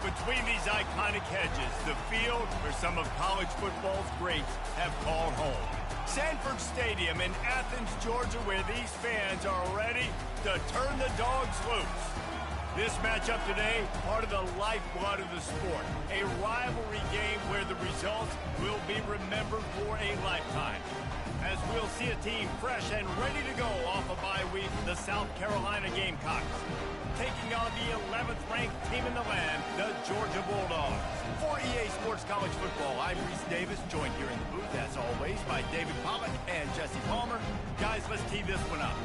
between these iconic hedges, the field where some of college football's greats have called home. Sanford Stadium in Athens, Georgia, where these fans are ready to turn the dogs loose. This matchup today, part of the lifeblood of the sport. A rivalry game where the results will be remembered for a lifetime. As we'll see a team fresh and ready to go off a bye week, the South Carolina Gamecocks, taking on the 11th ranked team in the land, the Georgia Bulldogs. For EA Sports College Football, I'm Reese Davis, joined here in the booth, as always, by David Pollack and Jesse Palmer. Guys, let's tee this one up.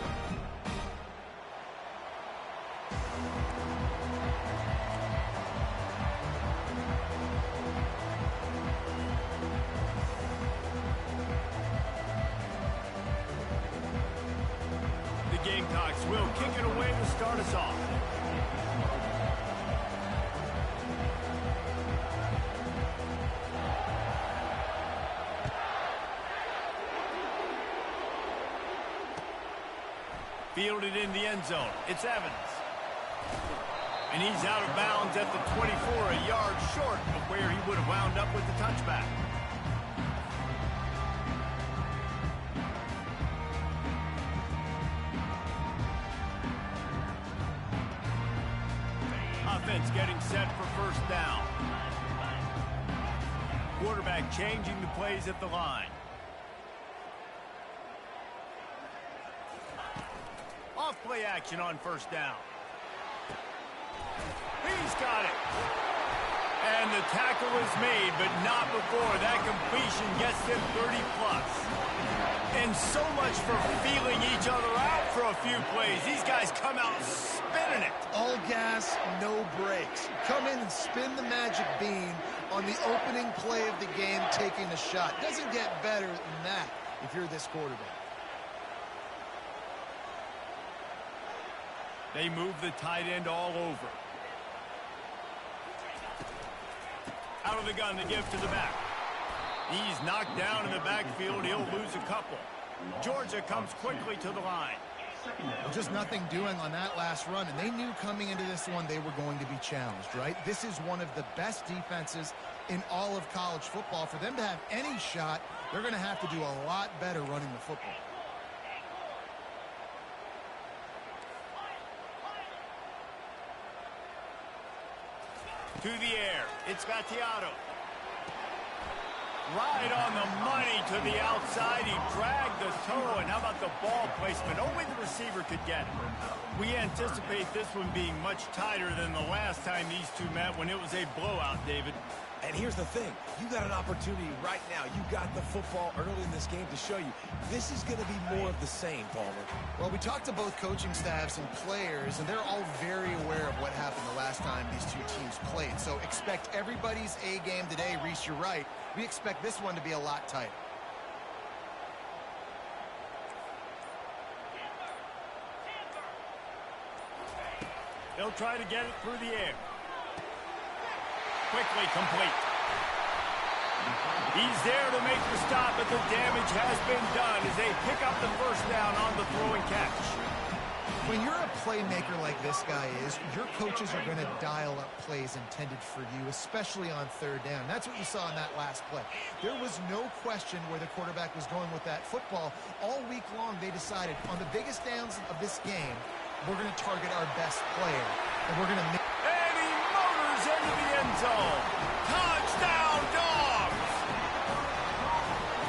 Gamecocks will kick it away to start us off. Fielded in the end zone. It's Evans. And he's out of bounds at the 24, a yard short of where he would have wound up with the touchback. Offense getting set for first down. Quarterback changing the plays at the line. Off play action on first down. He's got it. And the tackle is made, but not before that completion gets them 30+. And so much for feeling each other out for a few plays. These guys come out spinning it. All gas, no brakes. Come in and spin the magic bean on the opening play of the game, taking a shot. Doesn't get better than that if you're this quarterback. They move the tight end all over. Out of the gun to give to the back. He's knocked down in the backfield. He'll lose a couple. Georgia comes quickly to the line. Well, just nothing doing on that last run, and they knew coming into this one they were going to be challenged, right? This is one of the best defenses in all of college football. For them to have any shot, they're going to have to do a lot better running the football. To the air, it's Gattiato. Right on the money to the outside. He dragged the toe, and how about the ball placement? Only the receiver could get it. We anticipate this one being much tighter than the last time these two met when it was a blowout, David. And here's the thing. You got an opportunity right now. You got the football early in this game to show you. This is going to be more of the same, Palmer. Well, we talked to both coaching staffs and players, and they're all very aware of what happened the last time these two teams played. So expect everybody's A game today. Reese, you're right. We expect this one to be a lot tighter. They'll try to get it through the air. Quickly complete. He's there to make the stop, but the damage has been done as they pick up the first down on the throw and catch. When you're a playmaker like this guy is, your coaches are going to dial up plays intended for you, especially on third down. That's what you saw in that last play. There was no question where the quarterback was going with that football. All week long, they decided on the biggest downs of this game, we're going to target our best player, and we're going to make... And he motors into the end zone. Touchdown, Dogs!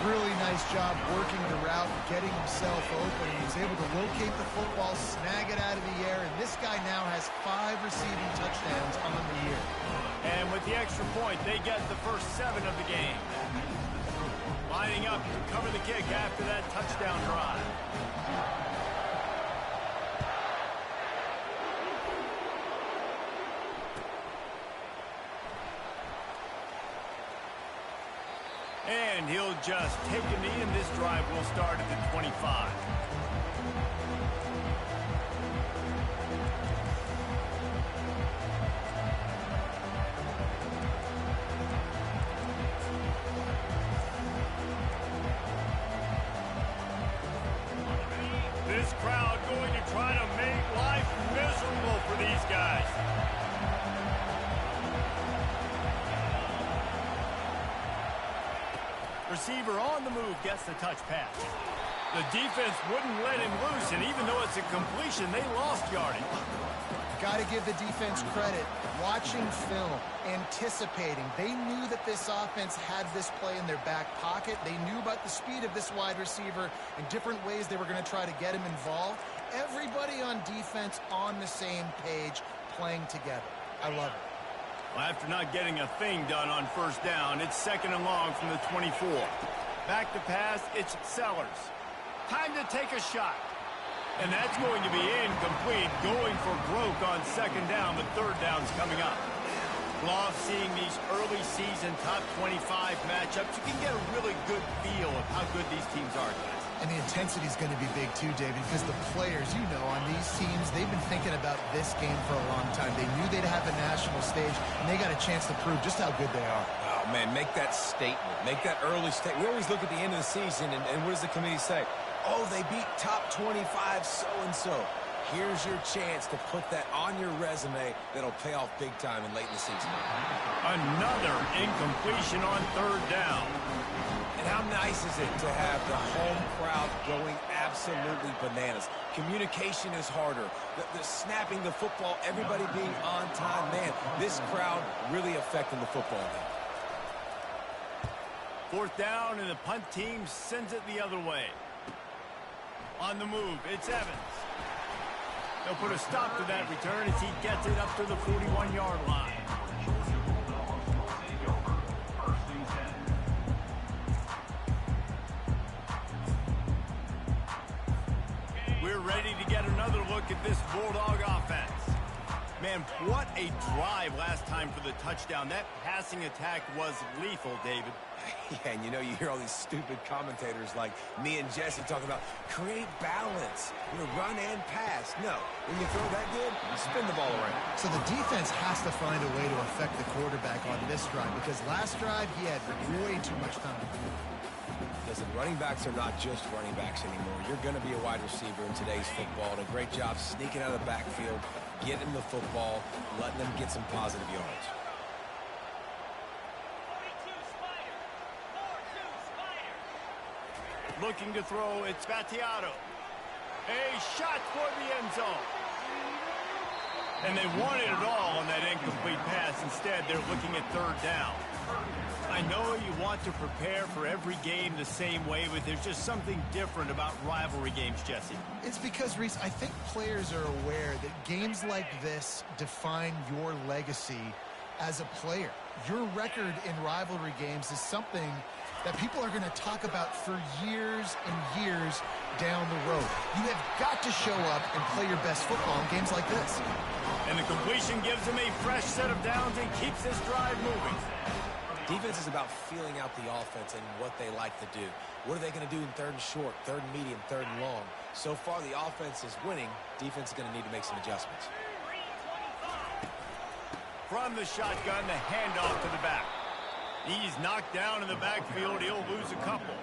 Really nice job working the route, getting himself open. He was able to locate the football, snag it out of the air, and this guy now has 5 receiving touchdowns on the year. And with the extra point, they get the first 7 of the game. Lining up to cover the kick after that touchdown drive. And he'll just take a knee, and this drive will start at the 25. This crowd going to try to make life miserable for these guys. Receiver on the move gets the touch pass. The defense wouldn't let him loose, and even though it's a completion, they lost yardage. Got to give the defense credit. Watching film, anticipating. They knew that this offense had this play in their back pocket. They knew about the speed of this wide receiver and different ways they were going to try to get him involved. Everybody on defense on the same page, playing together. I love it. Well, after not getting a thing done on first down, it's 2nd and long from the 24. Back to pass, it's Sellers. Time to take a shot. And that's going to be incomplete, going for broke on 2nd down, but 3rd down's coming up. Love seeing these early season top 25 matchups. You can get a really good feel of how good these teams are, guys. And the intensity is going to be big too, David, because the players, you know, on these teams, they've been thinking about this game for a long time. They knew they'd have a national stage, and they got a chance to prove just how good they are. Oh, man, make that statement. Make that early statement. We always look at the end of the season, and what does the committee say? Oh, they beat top 25 so-and-so. Here's your chance to put that on your resume that'll pay off big time and late in the season. Another incompletion on 3rd down. And how nice is it to have the home crowd going absolutely bananas? Communication is harder. The snapping the football, everybody being on time. Man, this crowd really affecting the football game. 4th down, and the punt team sends it the other way. On the move, it's Evans. They'll put a stop to that return as he gets it up to the 41-yard line. We're ready to get another look at this Bulldog offense. Man, what a drive last time for the touchdown. That passing attack was lethal, David. Yeah, and you know, you hear all these stupid commentators like me and Jesse talking about create balance, you know, run and pass. No, when you throw that good, you spin the ball around. So the defense has to find a way to affect the quarterback on this drive, because last drive he had way too much time. Listen, running backs are not just running backs anymore. You're going to be a wide receiver in today's football, and a great job sneaking out of the backfield, getting the football, letting them get some positive yards. Looking to throw, it's Battiato. A shot for the end zone. And they wanted it all on that incomplete pass. Instead, they're looking at 3rd down. I know you want to prepare for every game the same way, but there's just something different about rivalry games, Jesse. It's because, Reese, I think players are aware that games like this define your legacy as a player. Your record in rivalry games is something that people are going to talk about for years and years down the road. You have got to show up and play your best football in games like this. And the completion gives them a fresh set of downs and keeps this drive moving. Defense is about feeling out the offense and what they like to do. What are they going to do in 3rd and short, 3rd and medium, 3rd and long? So far, the offense is winning. Defense is going to need to make some adjustments. From the shotgun, the handoff to the back. He's knocked down in the backfield. He'll lose a couple.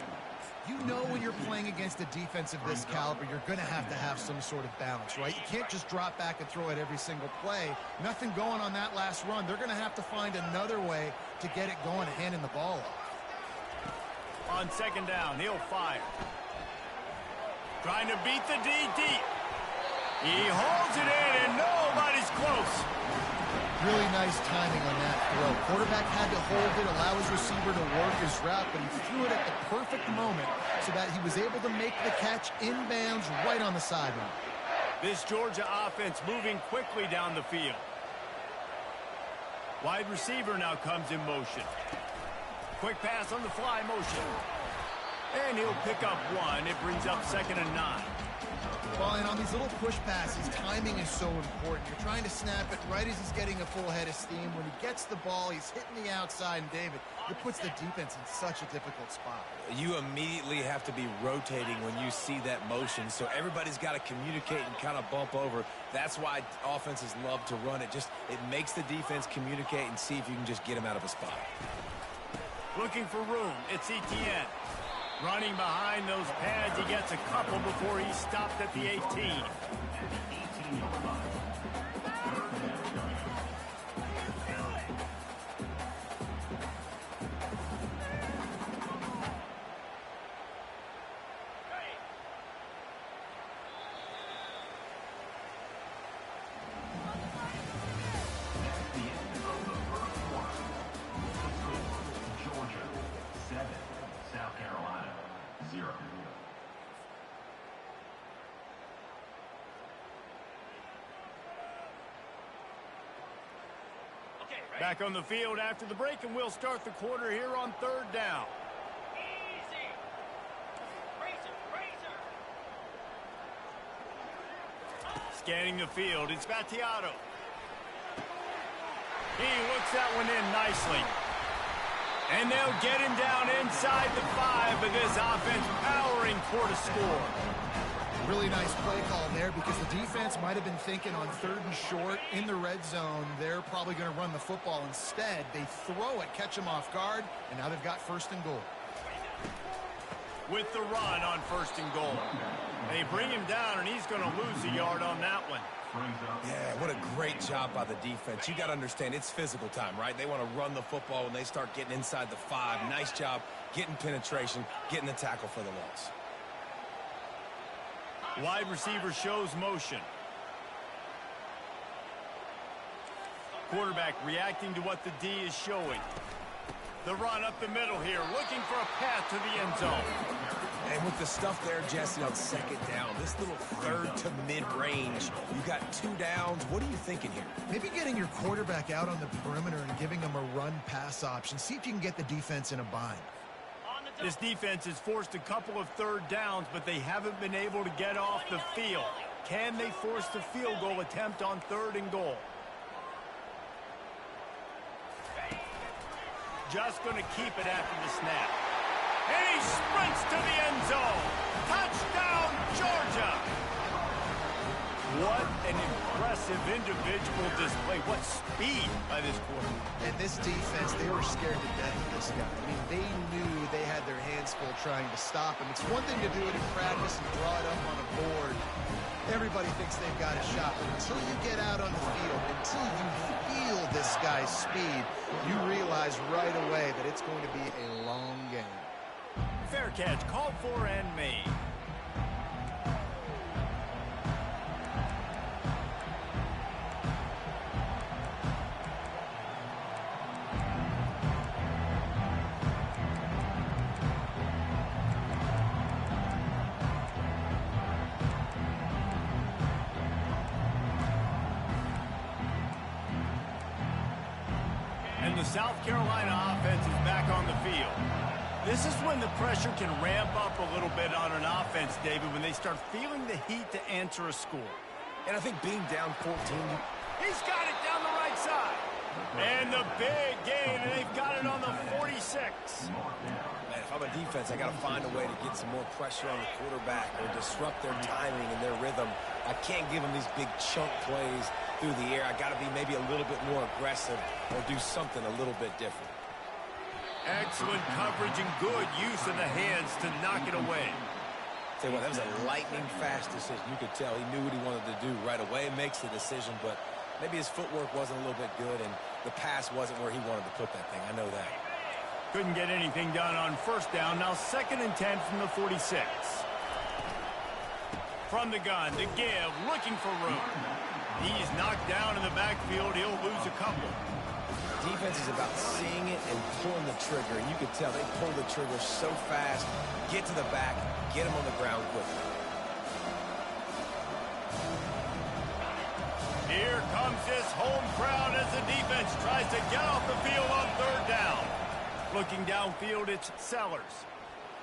You know when you're playing against a defense of this caliber, you're going to have some sort of balance, right? You can't just drop back and throw it every single play. Nothing going on that last run. They're going to have to find another way to get it going and handing the ball off. On 2nd down, he'll fire. Trying to beat the D deep. He holds it in, and nobody's close. Really nice timing on that throw. Quarterback had to hold it, allow his receiver to work his route, but he threw it at the perfect moment so that he was able to make the catch inbounds right on the sideline. This Georgia offense moving quickly down the field. Wide receiver now comes in motion. Quick pass on the fly motion. And he'll pick up one. It brings up 2nd and 9. Well, and on these little push passes, timing is so important. You're trying to snap it right as he's getting a full head of steam. When he gets the ball, he's hitting the outside, and David, it puts the defense in such a difficult spot. You immediately have to be rotating when you see that motion, so everybody's got to communicate and kind of bump over. That's why offenses love to run it. It makes the defense communicate and see if you can just get him out of a spot. Looking for room. It's Etienne. Running behind those pads, he gets a couple before he's stopped at the 18. Back on the field after the break, and we'll start the quarter here on third down. Scanning the field, it's Battiato. He looks that one in nicely. And they'll get him down inside the 5, but this offense powering toward a score. Really nice play call there because the defense might have been thinking on 3rd and short in the red zone. They're probably going to run the football. Instead, they throw it, catch him off guard, and now they've got 1st and goal. With the run on 1st and goal. They bring him down, and he's going to lose a yard on that one. Yeah, what a great job by the defense. You got to understand, it's physical time, right? They want to run the football when they start getting inside the 5. Nice job getting penetration, getting the tackle for the loss. Wide receiver shows motion. Quarterback reacting to what the D is showing. The run up the middle here, looking for a path to the end zone. And with the stuff there, Jesse, on 2nd down, this little 3rd to mid-range, you got 2 downs. What are you thinking here? Maybe getting your quarterback out on the perimeter and giving him a run-pass option. See if you can get the defense in a bind. This defense has forced a couple of 3rd downs, but they haven't been able to get off the field. Can they force the field goal attempt on 3rd and goal? Just going to keep it after the snap. And he sprints to the end zone. Touchdown, Georgia! What an impressive individual display. What speed by this quarterback. And this defense, they were scared to death of this guy. I mean, they knew they had their hands full trying to stop him. It's one thing to do it in practice and draw it up on a board. Everybody thinks they've got a shot, but until you get out on the field, until you feel this guy's speed, you realize right away that it's going to be a long game. Fair catch, called for and made. And the South Carolina offense is back on the field. This is when the pressure can ramp up a little bit on an offense, David, when they start feeling the heat to answer a score. And I think being down 14... He's got it down the right side. And the big gain, and they've got it on the 46. Man, if I'm a defense, I got to find a way to get some more pressure on the quarterback or disrupt their timing and their rhythm. I can't give them these big chunk plays through the air. I got to be maybe a little bit more aggressive or do something a little bit different. Excellent coverage and good use of the hands to knock it away. Tell you what, that was a lightning-fast decision. You could tell he knew what he wanted to do right away. Makes the decision, but maybe his footwork wasn't a little bit good, and the pass wasn't where he wanted to put that thing. I know that. Couldn't get anything done on 1st down. Now 2nd and 10 from the 46. From the gun to give, looking for room. He's knocked down in the backfield. He'll lose a couple. Defense is about seeing it and pulling the trigger, and you could tell they pull the trigger so fast, get to the back, get him on the ground quickly. Here comes this home crowd as the defense tries to get off the field on 3rd down. Looking downfield, it's Sellers.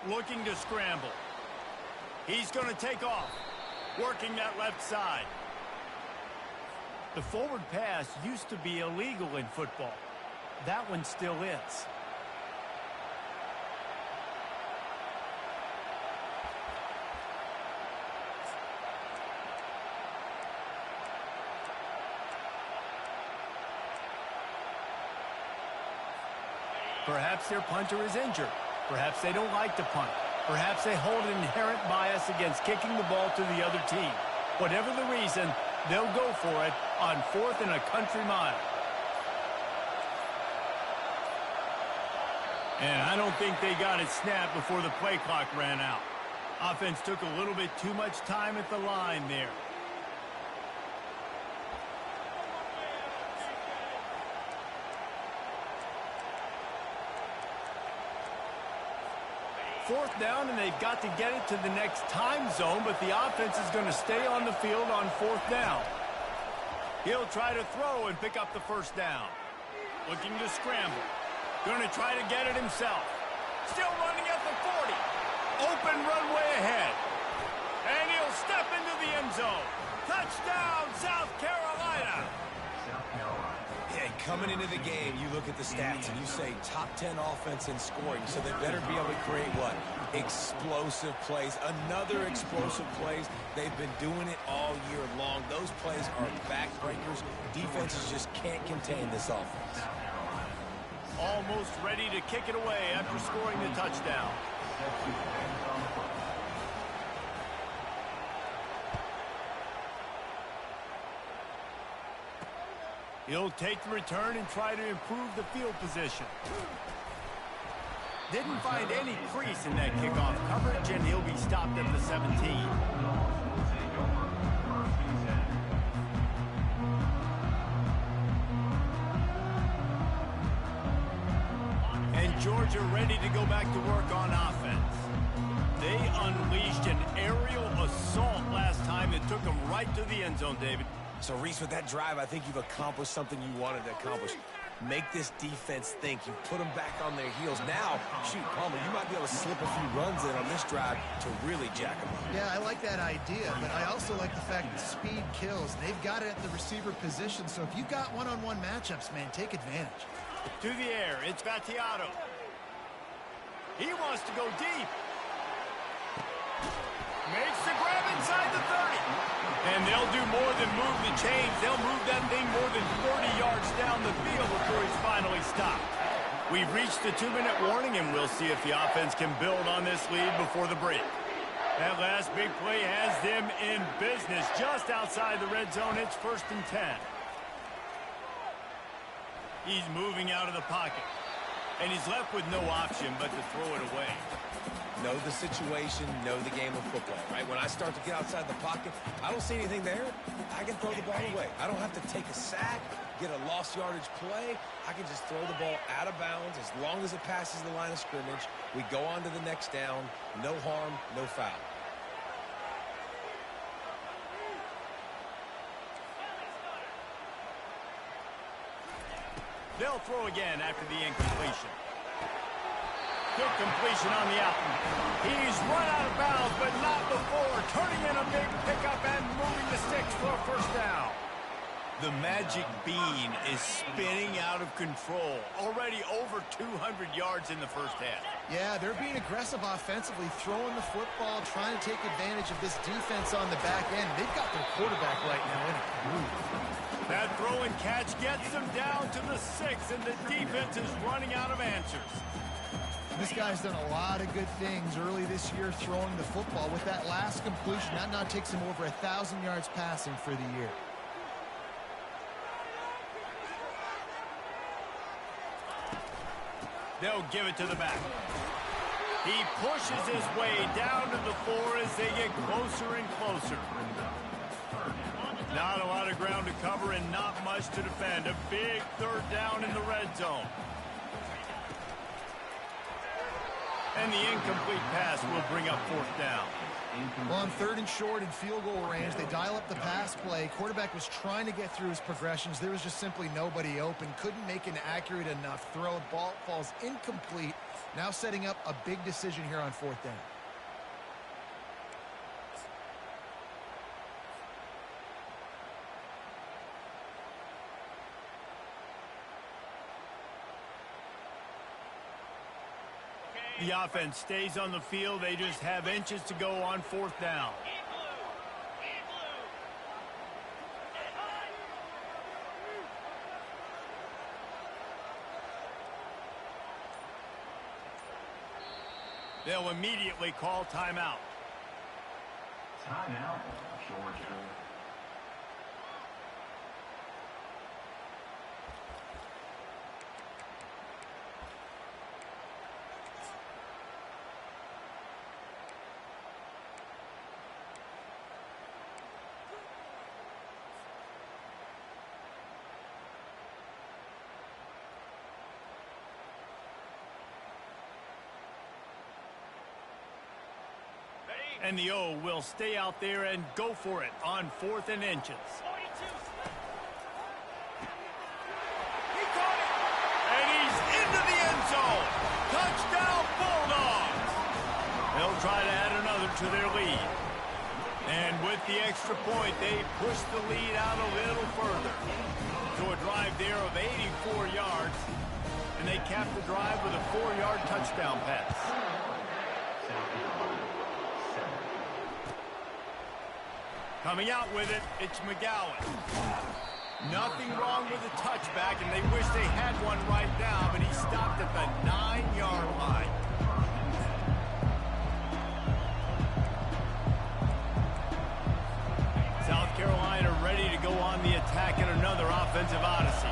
Looking to scramble. He's going to take off, working that left side. The forward pass used to be illegal in football. That one still is. Perhaps their punter is injured. Perhaps they don't like to punt. Perhaps they hold an inherent bias against kicking the ball to the other team. Whatever the reason, they'll go for it on 4th and a country mile. And I don't think they got it snapped before the play clock ran out. Offense took a little bit too much time at the line there. Fourth down, and they've got to get it to the next time zone, but the offense is going to stay on the field on 4th down. He'll try to throw and pick up the 1st down. looking to scramble. Going to try to get it himself. Still running at the 40. Open runway ahead. And he'll step into the end zone. Touchdown, South Carolina. Yeah, coming into the game, you look at the stats and you say top 10 offense in scoring, so they better be able to create what? Explosive plays. Another explosive plays. They've been doing it all year long. Those plays are backbreakers. Defenses just can't contain this offense. Almost ready to kick it away after scoring the touchdown. He'll take the return and try to improve the field position. Didn't find any crease in that kickoff coverage, and he'll be stopped at the 17. And Georgia ready to go back to work on offense. They unleashed an aerial assault last time and took them right to the end zone, David. So, Reese, with that drive, I think you've accomplished something you wanted to accomplish. Make this defense think. You put them back on their heels. Now, shoot, Palmer, you might be able to slip a few runs in on this drive to really jack them up. Yeah, I like that idea, but I also like the fact that speed kills. They've got it at the receiver position, so if you've got one-on-one matchups, man, take advantage. To the air, it's Battiato. He wants to go deep. Makes the grab inside the 30. And they'll do more than move the chains. They'll move that thing more than 30 yards down the field before he's finally stopped. We've reached the 2-minute warning, and we'll see if the offense can build on this lead before the break. That last big play has them in business just outside the red zone. It's 1st and 10. He's moving out of the pocket. And he's left with no option but to throw it away. Know the situation, know the game of football, right? When I start to get outside the pocket, I don't see anything there. I can throw the ball away. I don't have to take a sack, get a lost yardage play. I can just throw the ball out of bounds as long as it passes the line of scrimmage. We go on to the next down. No harm, no foul. They'll throw again after the incompletion. Good completion on the out. He's run out of bounds, but not before turning in a big pickup and moving the sticks for a 1st down. The magic bean is spinning out of control. Already over 200 yards in the 1st half. Yeah, they're being aggressive offensively, throwing the football, trying to take advantage of this defense on the back end. They've got their quarterback right now in a groove. That throw and catch gets them down to the 6, and the defense is running out of answers. This guy's done a lot of good things early this year throwing the football. With that last completion, that now takes him over 1,000 yards passing for the year. They'll give it to the back. He pushes his way down to the 4 as they get closer and closer. Not a lot of ground to cover and not much to defend. A big 3rd down in the red zone. And the incomplete pass will bring up 4th down. Well, on 3rd and short and field goal range, they dial up the pass play. Quarterback was trying to get through his progressions. There was just simply nobody open. Couldn't make an accurate enough throw. Ball falls incomplete. Now setting up a big decision here on 4th down. The offense stays on the field. They just have inches to go on 4th down. They'll immediately call timeout. Timeout, Georgia. And the O will stay out there and go for it on 4th and inches. He caught it. to their lead. And with the extra point, they push the lead out a little further. So a drive there of 84 yards, and they cap the drive with a 4-yard touchdown pass. Coming out with it, it's McGowan. Nothing wrong with the touchback, and they wish they had one right now, but he stopped at the 9-yard line. South Carolina ready to go on the attack in another offensive odyssey.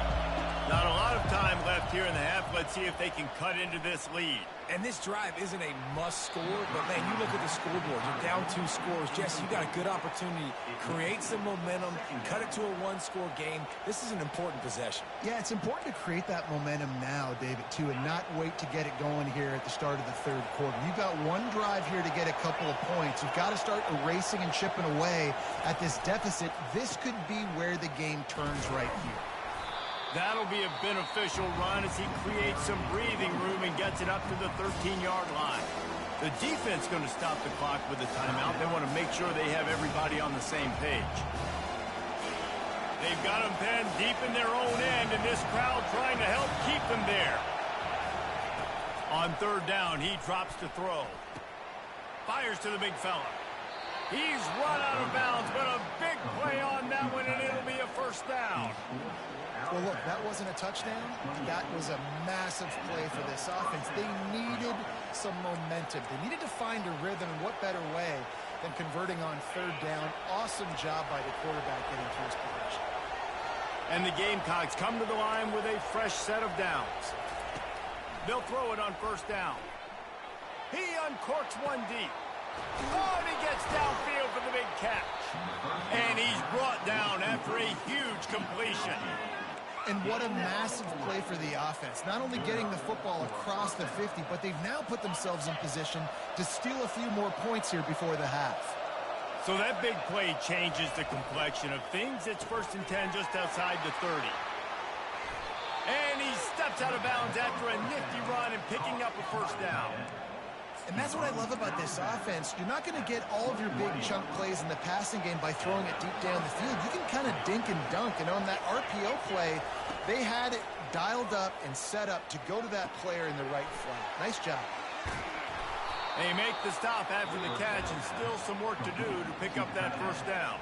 Not a lot of time left here in the half. Let's see if they can cut into this lead. And this drive isn't a must score, but man, you look at the scoreboard, you're down 2 scores. Jesse, you got a good opportunity. Create some momentum, cut it to a 1-score game. This is an important possession. Yeah, it's important to create that momentum now, David, too, and not wait to get it going here at the start of the third quarter. You've got one drive here to get a couple of points. You've got to start erasing and chipping away at this deficit. This could be where the game turns right here. That'll be a beneficial run as he creates some breathing room and gets it up to the 13-yard line. The defense going to stop the clock with a timeout. They want to make sure they have everybody on the same page. They've got them penned deep in their own end, and this crowd trying to help keep them there. On third down, he drops to throw. Fires to the big fella. He's run out of bounds, but a big play on that one, and it'll be a first down. Well, look, that wasn't a touchdown. That was a massive play for this offense. They needed some momentum. They needed to find a rhythm, and what better way than converting on third down. Awesome job by the quarterback getting to his position. And the Gamecocks come to the line with a fresh set of downs. They'll throw it on first down. He uncorks one deep. Oh, and he gets downfield for the big catch. And he's brought down after a huge completion. And what a massive play for the offense. Not only getting the football across the 50, but they've now put themselves in position to steal a few more points here before the half. So that big play changes the complexion of things. It's 1st and 10 just outside the 30. And he steps out of bounds after a nifty run and picking up a first down. And that's what I love about this offense. You're not going to get all of your big chunk plays in the passing game by throwing it deep down the field. You can kind of dink and dunk. And on that RPO play, they had it dialed up and set up to go to that player in the right flat. Nice job. They make the stop after the catch, and still some work to do to pick up that first down.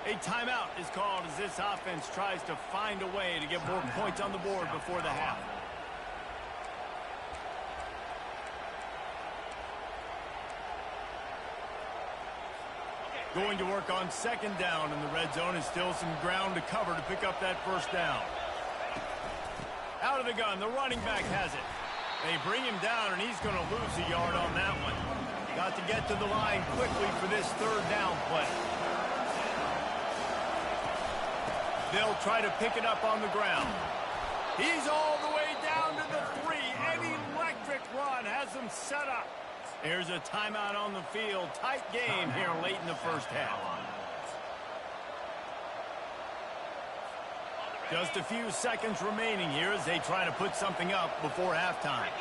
A timeout is called as this offense tries to find a way to get more points on the board before the half. Going to work on second down in the red zone, and still some ground to cover to pick up that first down. Out of the gun, the running back has it. They bring him down, and he's going to lose a yard on that one. Got to get to the line quickly for this third down play. They'll try to pick it up on the ground. He's all the way down to the 3. An electric run has them set up. There's a timeout on the field. Tight game here late in the first half. Just a few seconds remaining here as they try to put something up before halftime.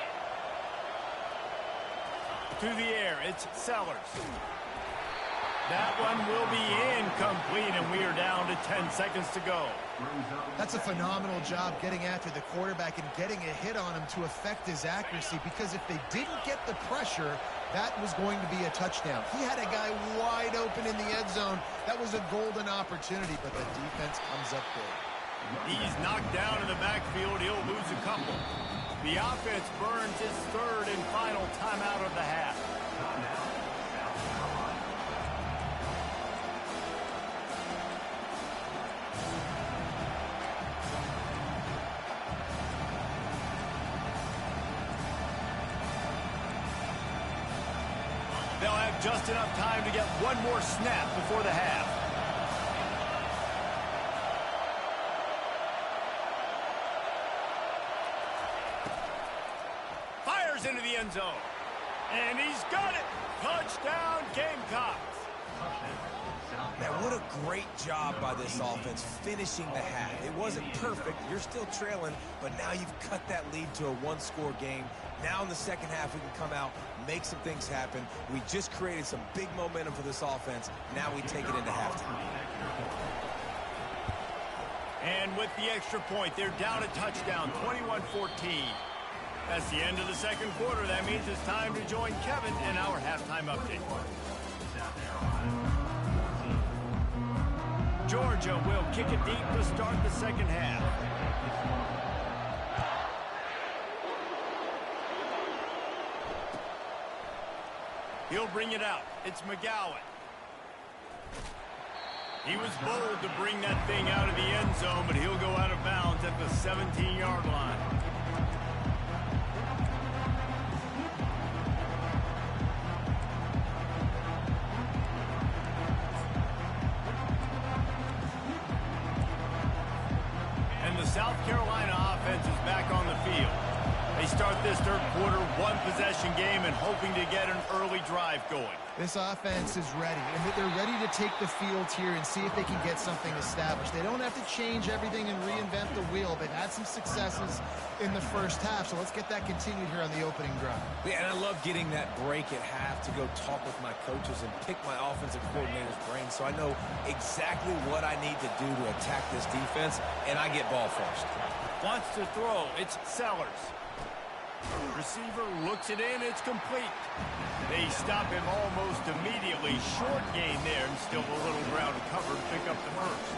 To the air, it's Sellers. That one will be incomplete, and we are down to 10 seconds to go. That's a phenomenal job getting after the quarterback and getting a hit on him to affect his accuracy, because if they didn't get the pressure, that was going to be a touchdown. He had a guy wide open in the end zone. That was a golden opportunity, but the defense comes up big. He's knocked down in the backfield. He'll lose a couple. The offense burns its third and final timeout of the half. They'll have just enough time to get one more snap before the half. Fires into the end zone. And he's got it. Touchdown, Gamecocks. Man, what a great job by this offense finishing the half. It wasn't perfect. You're still trailing, but now you've cut that lead to a one-score game. Now in the second half, we can come out, make some things happen. We just created some big momentum for this offense. Now we take it into halftime. And with the extra point, they're down a touchdown, 21-14. That's the end of the second quarter. That means it's time to join Kevin in our halftime update. Georgia will kick it deep to start the second half. He'll bring it out. It's McGowan. He was bold to bring that thing out of the end zone, but he'll go out of bounds at the 17-yard line. And the South Carolina offense is back on the field. They start this third quarter one-possession game and hoping to get an early drive going. This offense is ready, and they're ready to take the field here and see if they can get something established. They don't have to change everything and reinvent the wheel. They've had some successes in the first half, so let's get that continued here on the opening drive. Yeah, and I love getting that break at half to go talk with my coaches and pick my offensive coordinator's brain so I know exactly what I need to do to attack this defense, and I get ball first. Wants to throw. It's Sellers. Receiver looks it in. It's complete. They stop him almost immediately. Short gain there and still a little ground to cover to pick up the first.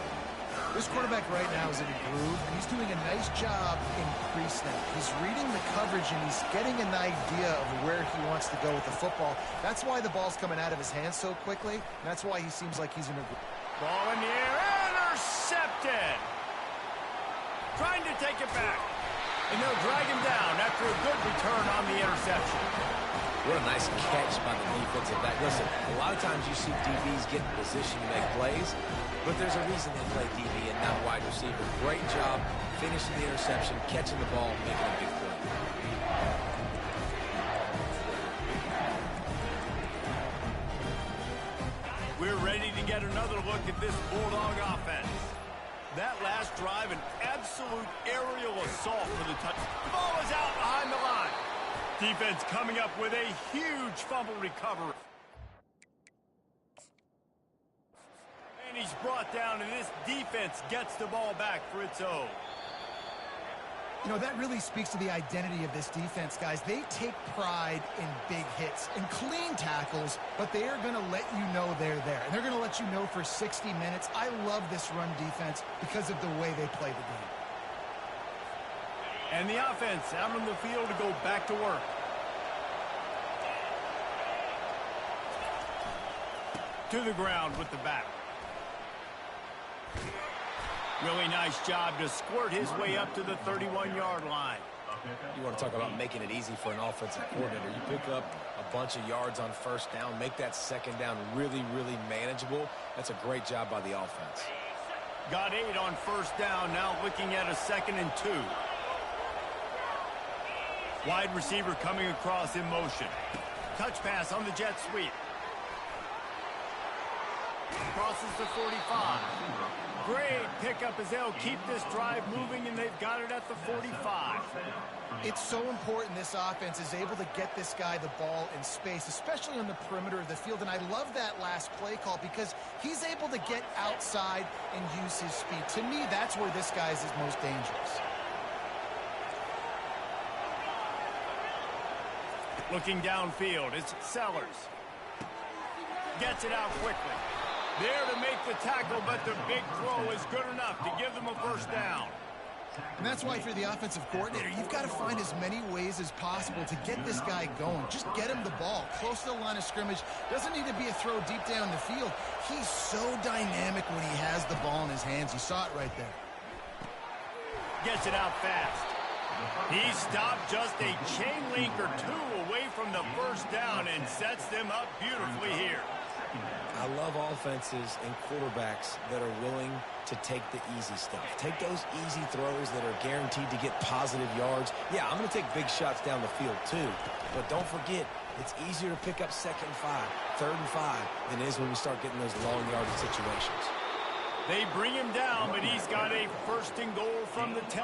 This quarterback right now is in a groove, and he's doing a nice job in pre-snap. He's reading the coverage, and he's getting an idea of where he wants to go with the football. That's why the ball's coming out of his hands so quickly, and that's why he seems like he's in a groove. Ball in the air. Intercepted. Trying to take it back. And they'll drag him down after a good return on the interception. What a nice catch by the defensive back. Listen, a lot of times you see DBs get in position to make plays, but there's a reason they play DB and not wide receiver. Great job finishing the interception, catching the ball, making a big play. We're ready to get another look at this Bulldog offense. That last drive, an absolute aerial assault for the touch. The ball is out behind the line. Defense coming up with a huge fumble recovery. And he's brought down, and this defense gets the ball back for its own. You know, that really speaks to the identity of this defense, guys. They take pride in big hits and clean tackles, but they are going to let you know they're there. And they're going to let you know for 60 minutes. I love this run defense because of the way they play the game. And the offense out on the field to go back to work. To the ground with the back. Really nice job to squirt his way up to the 31-yard line. You want to talk about making it easy for an offensive coordinator. You pick up a bunch of yards on first down, make that second down really, really manageable. That's a great job by the offense. Got 8 on first down, now looking at a 2nd and 2. Wide receiver coming across in motion. Touch pass on the jet sweep. Crosses the 45. Great pickup as they'll keep this drive moving, and they've got it at the 45. It's so important this offense is able to get this guy the ball in space, especially on the perimeter of the field. And I love that last play call because he's able to get outside and use his speed. To me, that's where this guy is his most dangerous. Looking downfield, it's Sellers. Gets it out quickly. There to make the tackle, but the big throw is good enough to give them a first down. And that's why, if you're the offensive coordinator, you've got to find as many ways as possible to get this guy going. Just get him the ball close to the line of scrimmage. Doesn't need to be a throw deep down the field. He's so dynamic when he has the ball in his hands. You saw it right there. Gets it out fast. He stopped just a chain link or two away from the first down and sets them up beautifully here. I love offenses and quarterbacks that are willing to take the easy stuff. Take those easy throws that are guaranteed to get positive yards. Yeah, I'm going to take big shots down the field too. But don't forget, it's easier to pick up 2nd and 5, 3rd and 5 than it is when we start getting those long yardage situations. They bring him down, but he's got a 1st and goal from the 10.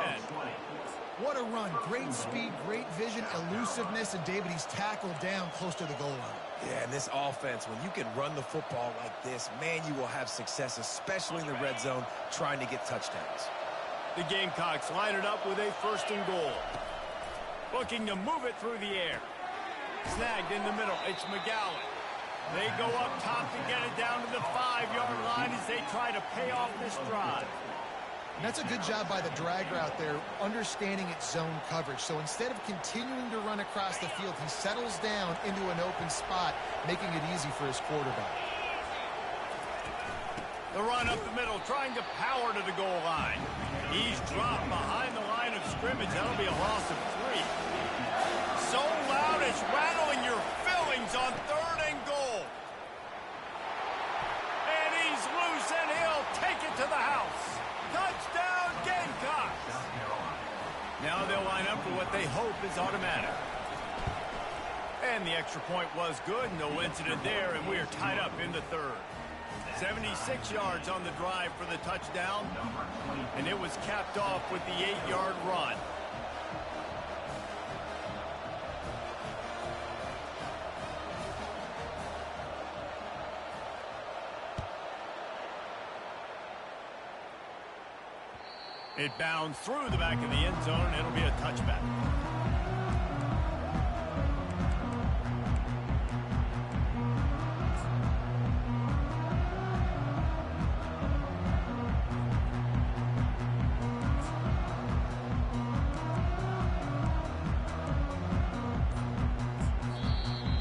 What a run. Great speed, great vision, elusiveness, and David, he's tackled down close to the goal line. Yeah, and this offense, when you can run the football like this, man, you will have success, especially in the red zone, trying to get touchdowns. The Gamecocks line it up with a 1st and goal. Looking to move it through the air. Snagged in the middle. It's McGowan. They go up top to get it down to the 5-yard line as they try to pay off this drive. And that's a good job by the drag route there, understanding its zone coverage. So instead of continuing to run across the field, he settles down into an open spot, making it easy for his quarterback. The run up the middle, trying to power to the goal line. He's dropped behind the line of scrimmage. That'll be a loss of 3. So loud it's rattling your fillings on 3rd and goal. And he's loose, and he'll take it to the house. Touchdown, Gamecocks! Now they'll line up for what they hope is automatic. And the extra point was good. No incident there, and we are tied up in the 3rd. 76 yards on the drive for the touchdown, and it was capped off with the 8-yard run. It bounds through the back of the end zone, and it'll be a touchback.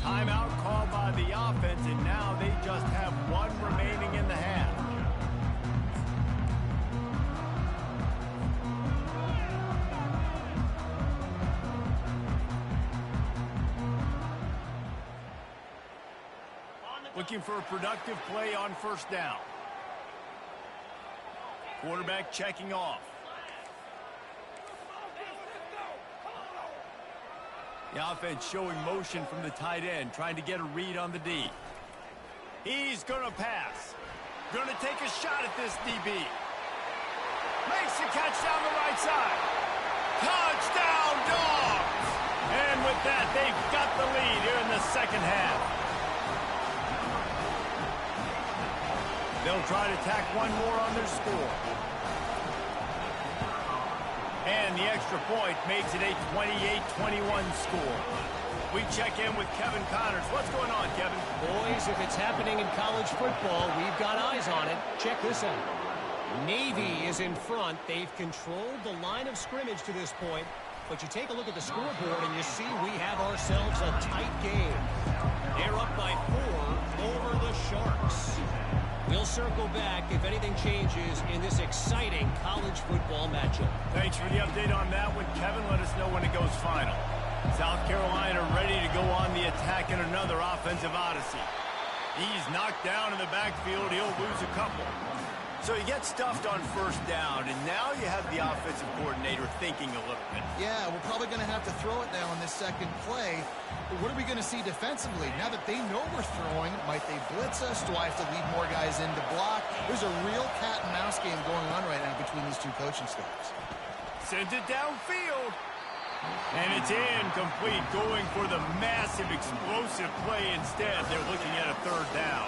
Timeout called by the offense, and now they just have 1 remaining in the half. Looking for a productive play on 1st down. Quarterback checking off. The offense showing motion from the tight end, trying to get a read on the D. He's going to pass. Going to take a shot at this DB. Makes the catch down the right side. Touchdown, Dogs! And with that, they've got the lead here in the 2nd half. They'll try to tack 1 more on their score. And the extra point makes it a 28-21 score. We check in with Kevin Connors. What's going on, Kevin? Boys, if it's happening in college football, we've got eyes on it. Check this out. Navy is in front. They've controlled the line of scrimmage to this point. But you take a look at the scoreboard and you see we have ourselves a tight game. They're up by 4 over the Sharks. We'll circle back if anything changes in this exciting college football matchup. Thanks for the update on that one, Kevin. Let us know when it goes final. South Carolina ready to go on the attack in another offensive odyssey. He's knocked down in the backfield. He'll lose a couple. So you get stuffed on 1st down, and now you have the offensive coordinator thinking a little bit. Yeah, we're probably going to have to throw it now on this 2nd play. But what are we going to see defensively? Now that they know we're throwing, might they blitz us? Do I have to lead more guys in to block? There's a real cat and mouse game going on right now between these 2 coaching staffs. Sends it downfield. And it's incomplete, going for the massive explosive play instead. They're looking at a 3rd down.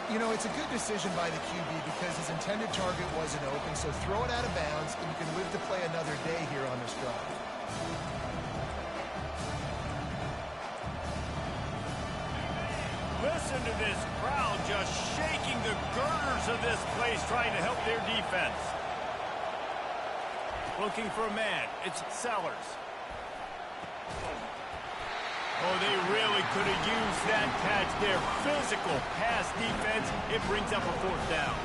You know, it's a good decision by the QB because his intended target wasn't open, so throw it out of bounds, and you can live to play another day here on this drive. Listen to this crowd just shaking the girders of this place, trying to help their defense. Looking for a man. It's Sellers. Oh, they really could have used that catch there. Physical pass defense. It brings up a 4th down.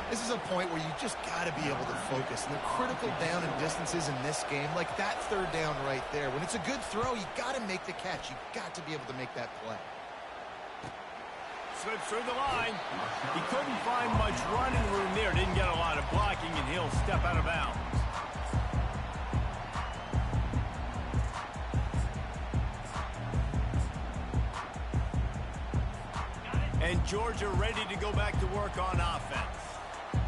This is a point where you just got to be able to focus. And the critical down and distances in this game, like that 3rd down right there. When it's a good throw, you got to make the catch. You got to be able to make that play. slips through the line. He couldn't find much running room there. Didn't get a lot of blocking, and he'll step out of bounds. And Georgia ready to go back to work on offense.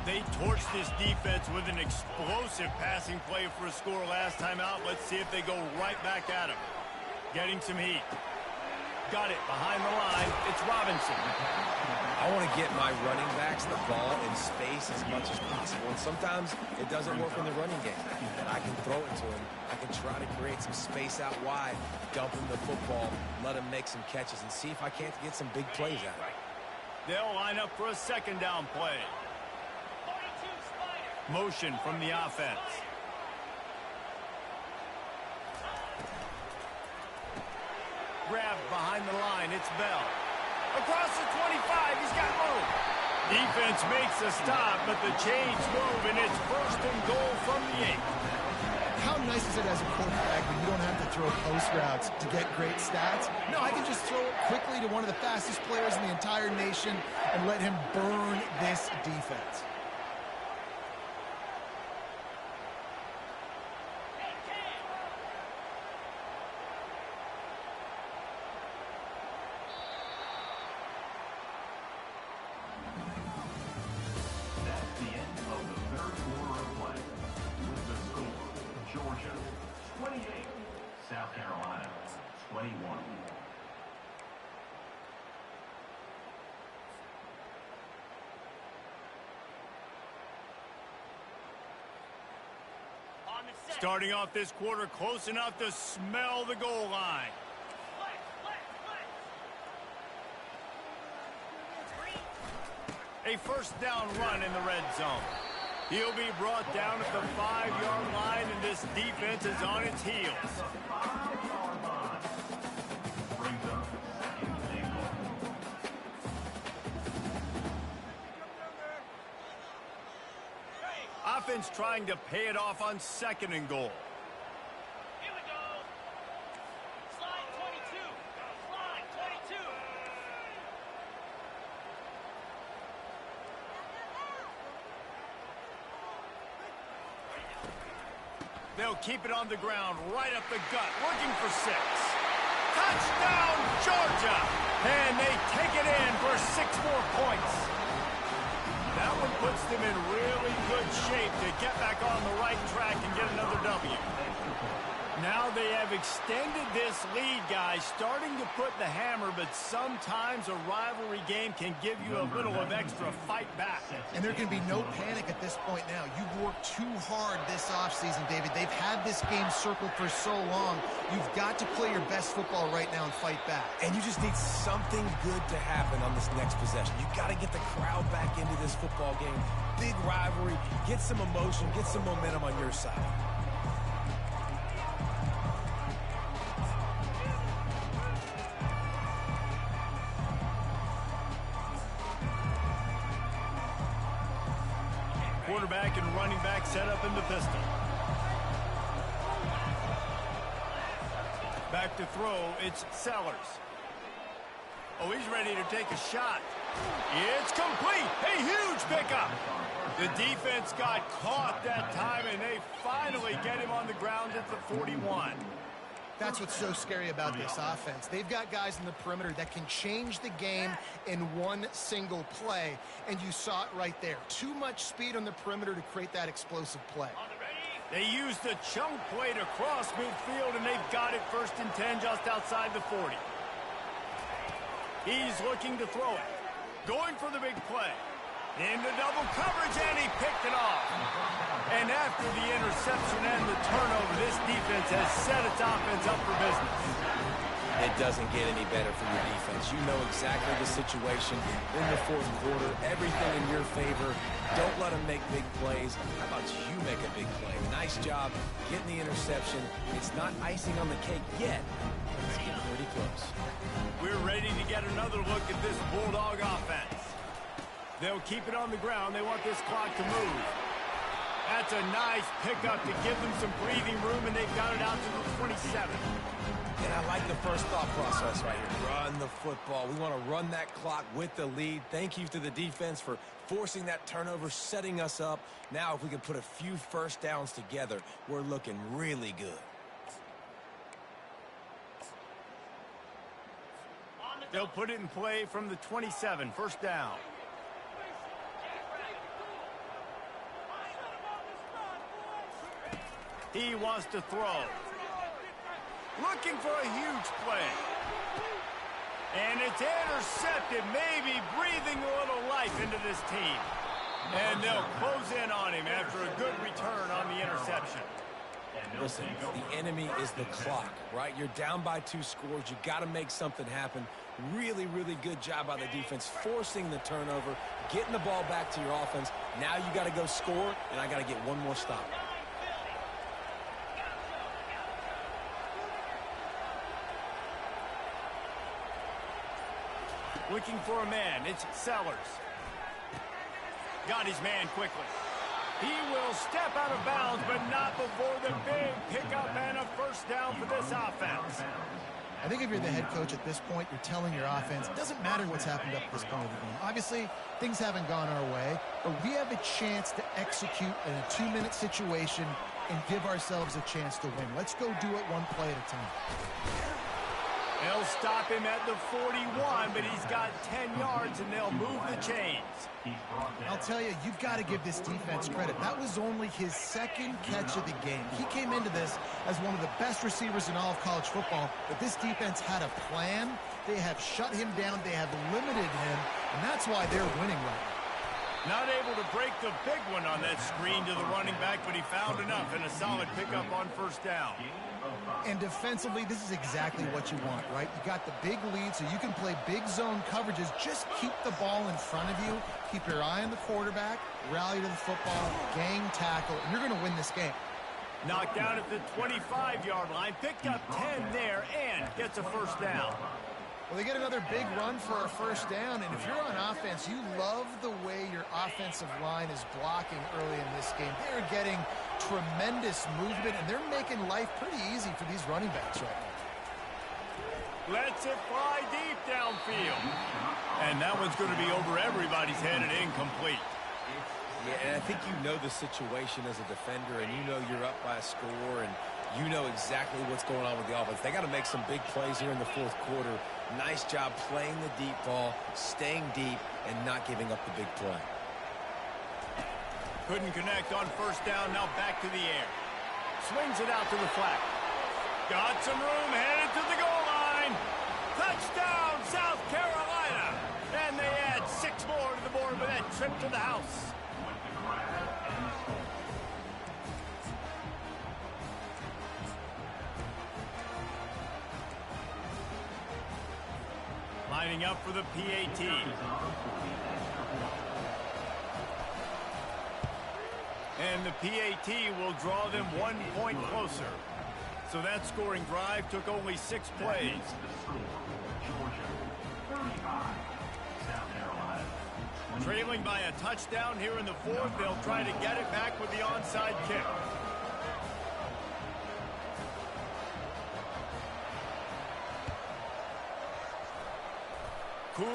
They torched this defense with an explosive passing play for a score last time out. Let's see if they go right back at him. Getting some heat. Got it behind the line. It's Robinson. I want to get my running backs the ball in space as much as possible. And sometimes it doesn't work in the running game. But I can throw it to him. I can try to create some space out wide, dump him the football, let him make some catches, and see if I can't get some big plays out of it. They'll line up for a second down play. Motion from the offense. Grab behind the line. It's Bell. Across the 25. He's got room. Defense makes a stop, but the chains move, and it's first and goal from the 8. How nice is it as a quarterback when you don't have to throw post routes to get great stats? No, I can just throw it quickly to one of the fastest players in the entire nation and let him burn this defense. That's the end of the third quarter of play. With the score, Georgia 28, South Carolina 21. Starting off this quarter close enough to smell the goal line. A first down run in the red zone. He'll be brought down at the 5-yard line, and this defense is on its heels. Brings up second and goal. Offense trying to pay it off on second and goal. Here we go. Slide 22. Slide 22. They'll keep it on the ground, right up the gut, working for 6. Touchdown, Georgia! And they take it in for 6 more points. That one puts them in really good shape to get back on the right track and get another W. Now they have extended this lead, guys, starting to put the hammer, but sometimes a rivalry game can give you a little of extra fight back. And there can be no panic at this point now. You've worked too hard this offseason, David. They've had this game circled for so long. You've got to play your best football right now and fight back. And you just need something good to happen on this next possession. You got to get the crowd back into this football game. Big rivalry. Get some emotion. Get some momentum on your side. Quarterback and running back set up in the pistol. Back to throw, it's Sellers. Oh, he's ready to take a shot. It's complete. A huge pickup. The defense got caught that time, and they finally get him on the ground at the 41. That's what's so scary about this offense. They've got guys in the perimeter that can change the game in one single play, and you saw it right there. Too much speed on the perimeter to create that explosive play. They used the chunk play to cross midfield, and they've got it 1st and 10 just outside the 40. He's looking to throw it. Going for the big play. Into double coverage, and he picked it off. And after the interception and the turnover, this defense has set its offense up for business. It doesn't get any better for your defense. You know exactly the situation in the 4th quarter. Everything in your favor. Don't let them make big plays. How about you make a big play? Nice job getting the interception. It's not icing on the cake yet. It's getting pretty close. We're ready to get another look at this Bulldog offense. They'll keep it on the ground. They want this clock to move. That's a nice pickup to give them some breathing room, and they've got it out to the 27. And I like the first thought process right here. Run the football. We want to run that clock with the lead. Thank you to the defense for forcing that turnover, setting us up. Now if we can put a few first downs together, we're looking really good. They'll put it in play from the 27, first down. He wants to throw. Looking for a huge play. And it's intercepted, maybe breathing a little life into this team. And they'll close in on him after a good return on the interception. Listen, the enemy is the clock, right? You're down by 2 scores. You got to make something happen. Really, really good job by the defense, forcing the turnover, getting the ball back to your offense. Now you got to go score, and I got to get one more stop. Looking for a man. It's Sellers. Got his man quickly. He will step out of bounds, but not before the big pickup and a first down for this offense. I think if you're the head coach at this point, you're telling your offense, it doesn't matter what's happened up to this point of the game. Obviously, things haven't gone our way, but we have a chance to execute in a 2-minute situation and give ourselves a chance to win. Let's go do it one play at a time. They'll stop him at the 41, but he's got 10 yards, and they'll move the chains. I'll tell you, you've got to give this defense credit. That was only his second catch of the game. He came into this as one of the best receivers in all of college football, but this defense had a plan. They have shut him down. They have limited him, and that's why they're winning right now. Not able to break the big one on that screen to the running back, but he found enough and a solid pickup on first down. And defensively, this is exactly what you want, right? You got the big lead, so you can play big zone coverages. Just keep the ball in front of you. Keep your eye on the quarterback, rally to the football, gang tackle, and you're going to win this game. Knocked down at the 25-yard line, picked up 10 there, and gets a first down. Well, they get another big run for a first down, and if you're on offense, you love the way your offensive line is blocking early in this game. They're getting tremendous movement, and they're making life pretty easy for these running backs right now. Lets it fly deep downfield. And that one's going to be over everybody's head and incomplete. Yeah, and I think you know the situation as a defender, and you know you're up by a score, and you know exactly what's going on with the offense. They got to make some big plays here in the fourth quarter. Nice job playing the deep ball, staying deep, and not giving up the big play. Couldn't connect on first down, now back to the air. Swings it out to the flat. Got some room, headed to the goal line. Touchdown, South Carolina. And they add 6 more to the board with that trip to the house. Lining up for the PAT. And the PAT will draw them 1 point closer. So that scoring drive took only 6 plays. Trailing by a touchdown here in the fourth, they'll try to get it back with the onside kick. Cool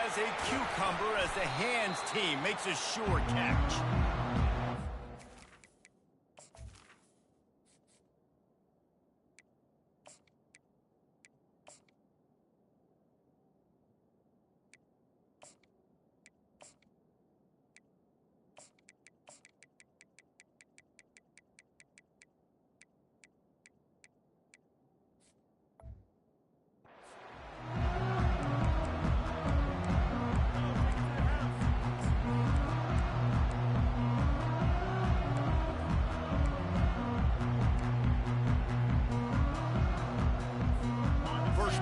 as a cucumber as the hands team makes a sure catch.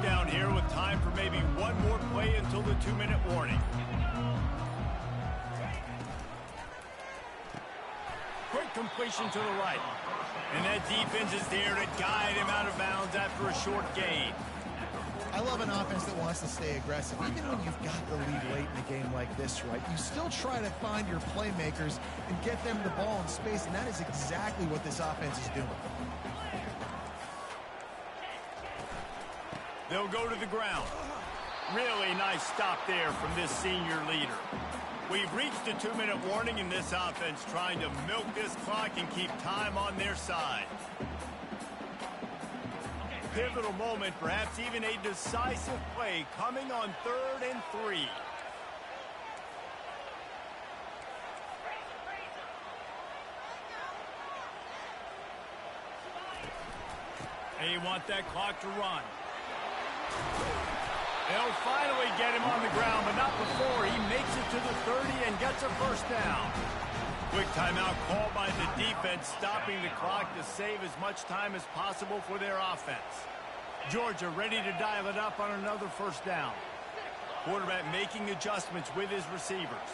Down here with time for maybe one more play until the 2-minute warning. Quick completion to the right. And that defense is there to guide him out of bounds after a short gain. I love an offense that wants to stay aggressive. Even when you've got the lead late in a game like this, right, you still try to find your playmakers and get them the ball in space, and that is exactly what this offense is doing. They'll go to the ground. Really nice stop there from this senior leader. We've reached a 2-minute warning in this offense, trying to milk this clock and keep time on their side. Pivotal moment, perhaps even a decisive play coming on 3rd and 3. They want that clock to run. They'll finally get him on the ground, but not before he makes it to the 30 and gets a first down. Quick timeout called by the defense, stopping the clock to save as much time as possible for their offense. Georgia ready to dial it up on another first down. Quarterback making adjustments with his receivers.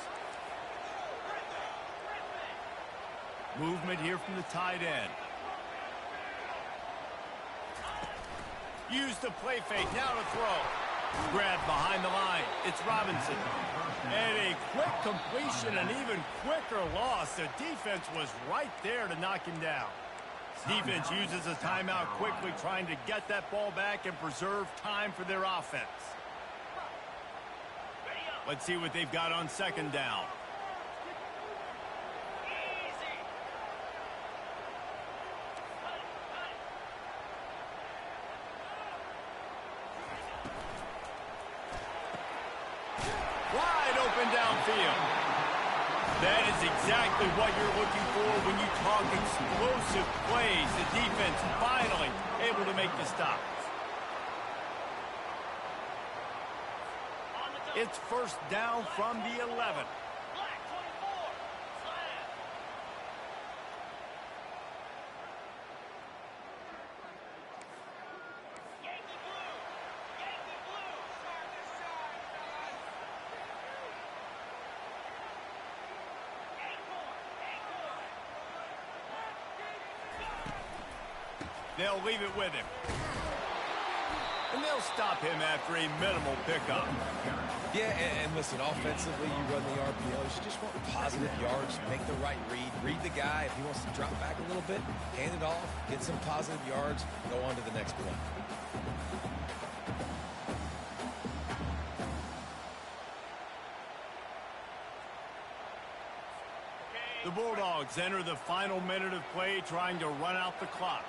Movement here from the tight end. Use the play fake, now to throw. Grab behind the line. It's Robinson. And a quick completion, an even quicker loss. The defense was right there to knock him down. Defense uses a timeout quickly, trying to get that ball back and preserve time for their offense. Let's see what they've got on 2nd down. Wide open downfield. That is exactly what you're looking for when you talk explosive plays. The defense finally able to make the stop. It's first down from the 11. Black 24. Slam. Yankee blue. Yankee blue. They'll leave it with him. And they'll stop him after a minimal pickup. Yeah, and listen, offensively, you run the RPOs. You just want positive yards. Make the right read. Read the guy. If he wants to drop back a little bit, hand it off, get some positive yards, go on to the next play. The Bulldogs enter the final minute of play, trying to run out the clock.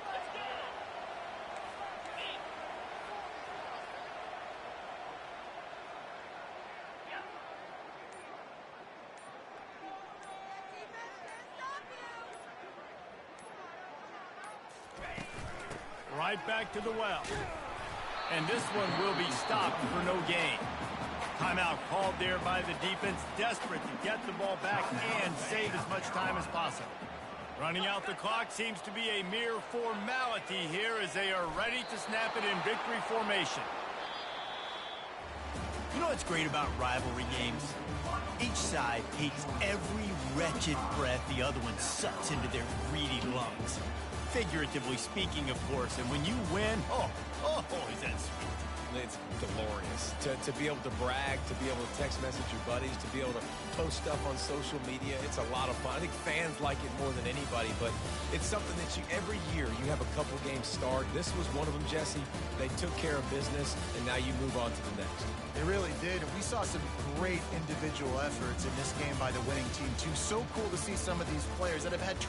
Right back to the well. And this one will be stopped for no gain. Timeout called there by the defense, desperate to get the ball back and save as much time as possible. Running out the clock seems to be a mere formality here as they are ready to snap it in victory formation. You know what's great about rivalry games? Each side hates every wretched breath the other one sucks into their greedy lungs. Figuratively speaking, of course, and when you win, oh, is that sweet. It's glorious to be able to brag, to be able to text message your buddies, to be able to post stuff on social media. It's a lot of fun. I think fans like it more than anybody, but it's something that every year you have a couple games start. This was one of them, Jesse. They took care of business, and now you move on to the next. They really did, and we saw some great individual efforts in this game by the winning team, too. So cool to see some of these players that have had